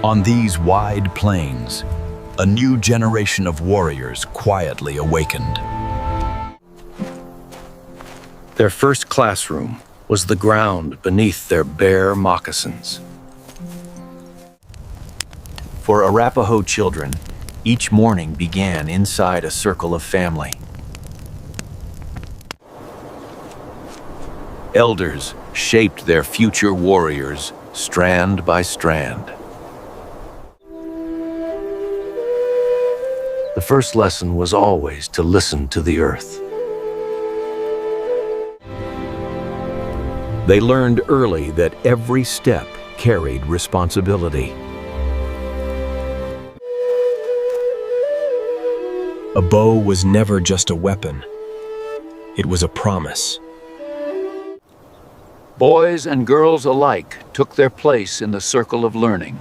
On these wide plains, a new generation of warriors quietly awakened. Their first classroom was the ground beneath their bare moccasins. For Arapaho children, each morning began inside a circle of family. Elders shaped their future warriors strand by strand. The first lesson was always to listen to the earth. They learned early that every step carried responsibility. A bow was never just a weapon. It was a promise. Boys and girls alike took their place in the circle of learning.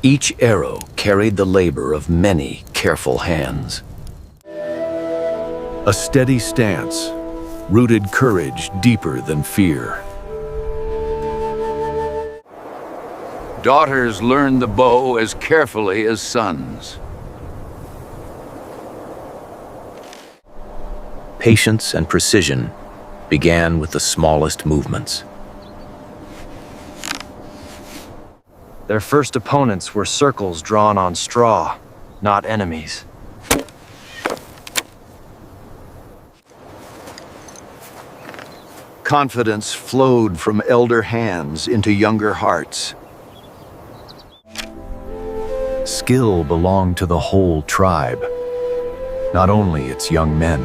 Each arrow carried the labor of many careful hands. A steady stance rooted courage deeper than fear. Daughters learned the bow as carefully as sons. Patience and precision began with the smallest movements. Their first opponents were circles drawn on straw, not enemies. Confidence flowed from elder hands into younger hearts. Skill belonged to the whole tribe, not only its young men.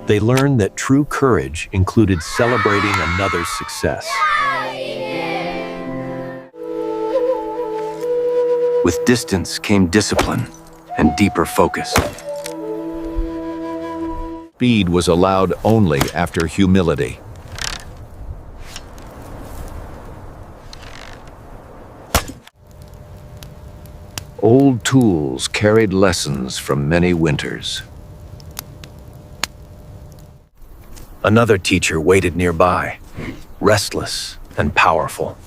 They learned that true courage included celebrating another's success. With distance came discipline and deeper focus. Speed was allowed only after humility. Old tools carried lessons from many winters. Another teacher waited nearby, restless and powerful.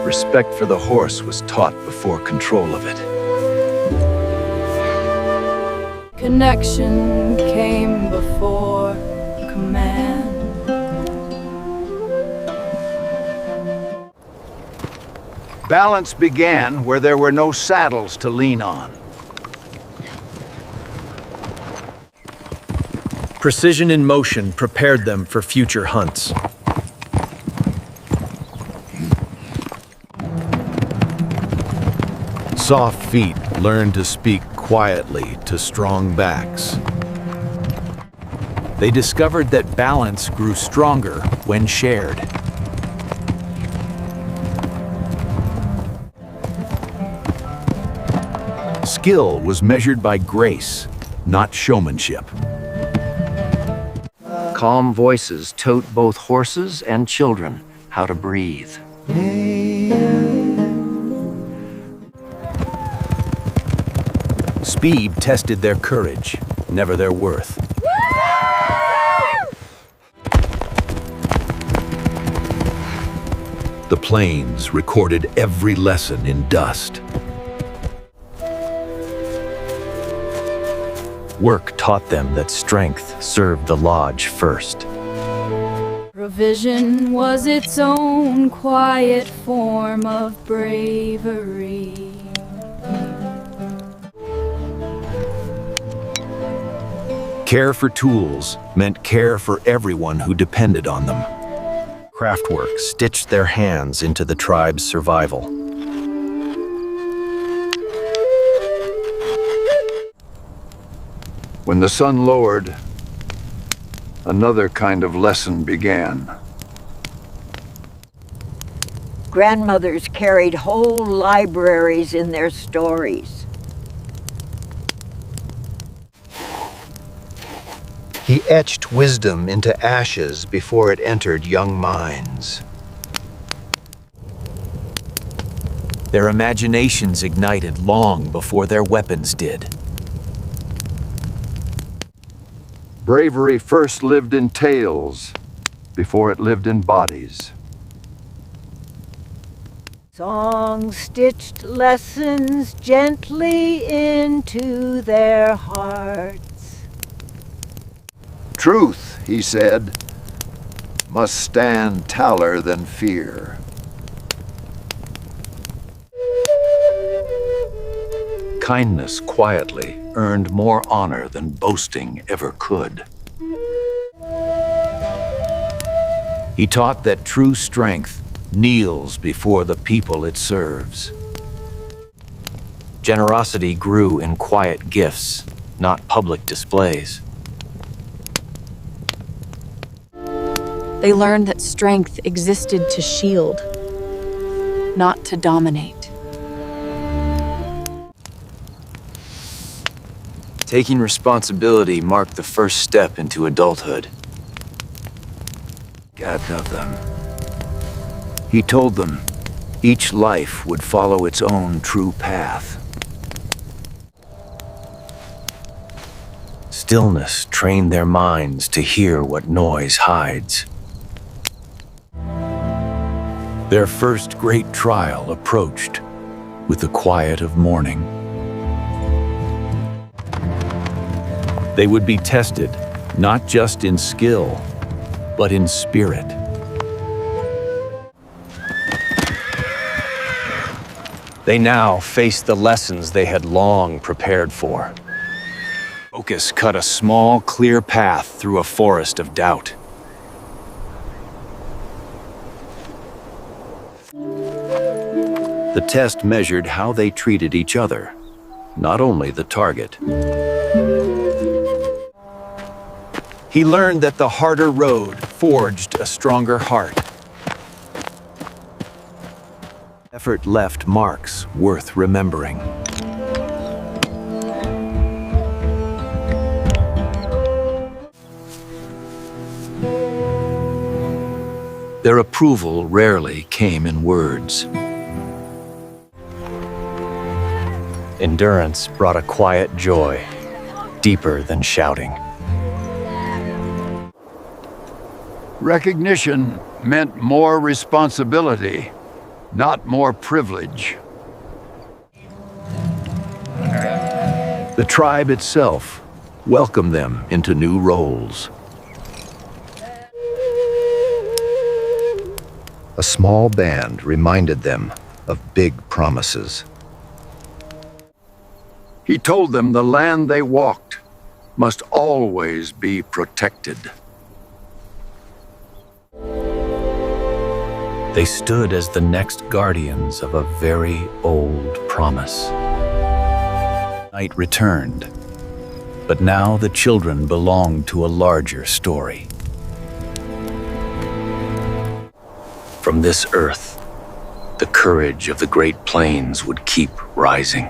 Respect for the horse was taught before control of it. Connection came before command. Balance began where there were no saddles to lean on. Precision in motion prepared them for future hunts. Soft feet learned to speak quietly to strong backs. They discovered that balance grew stronger when shared. Skill was measured by grace, not showmanship. Calm voices taught both horses and children how to breathe. Speed tested their courage, never their worth. The plains recorded every lesson in dust. Work taught them that strength served the lodge first. Provision was its own quiet form of bravery. Care for tools meant care for everyone who depended on them. Craftwork stitched their hands into the tribe's survival. When the sun lowered, another kind of lesson began. Grandmothers carried whole libraries in their stories. He etched wisdom into ashes before it entered young minds. Their imaginations ignited long before their weapons did. Bravery first lived in tales before it lived in bodies. Songs stitched lessons gently into their hearts. Truth, he said, must stand taller than fear. Kindness quietly earned more honor than boasting ever could. He taught that true strength kneels before the people it serves. Generosity grew in quiet gifts, not public displays. They learned that strength existed to shield, not to dominate. Taking responsibility marked the first step into adulthood. God of them. He told them each life would follow its own true path. Stillness trained their minds to hear what noise hides. Their first great trial approached with the quiet of morning. They would be tested, not just in skill, but in spirit. They now faced the lessons they had long prepared for. Focus cut a small, clear path through a forest of doubt. The test measured how they treated each other, not only the target. He learned that the harder road forged a stronger heart. Effort left marks worth remembering. Their approval rarely came in words. Endurance brought a quiet joy, deeper than shouting. Recognition meant more responsibility, not more privilege. The tribe itself welcomed them into new roles. A small band reminded them of big promises. He told them the land they walked must always be protected. They stood as the next guardians of a very old promise. Night returned, but now the children belonged to a larger story. From this earth, the courage of the Great Plains would keep rising.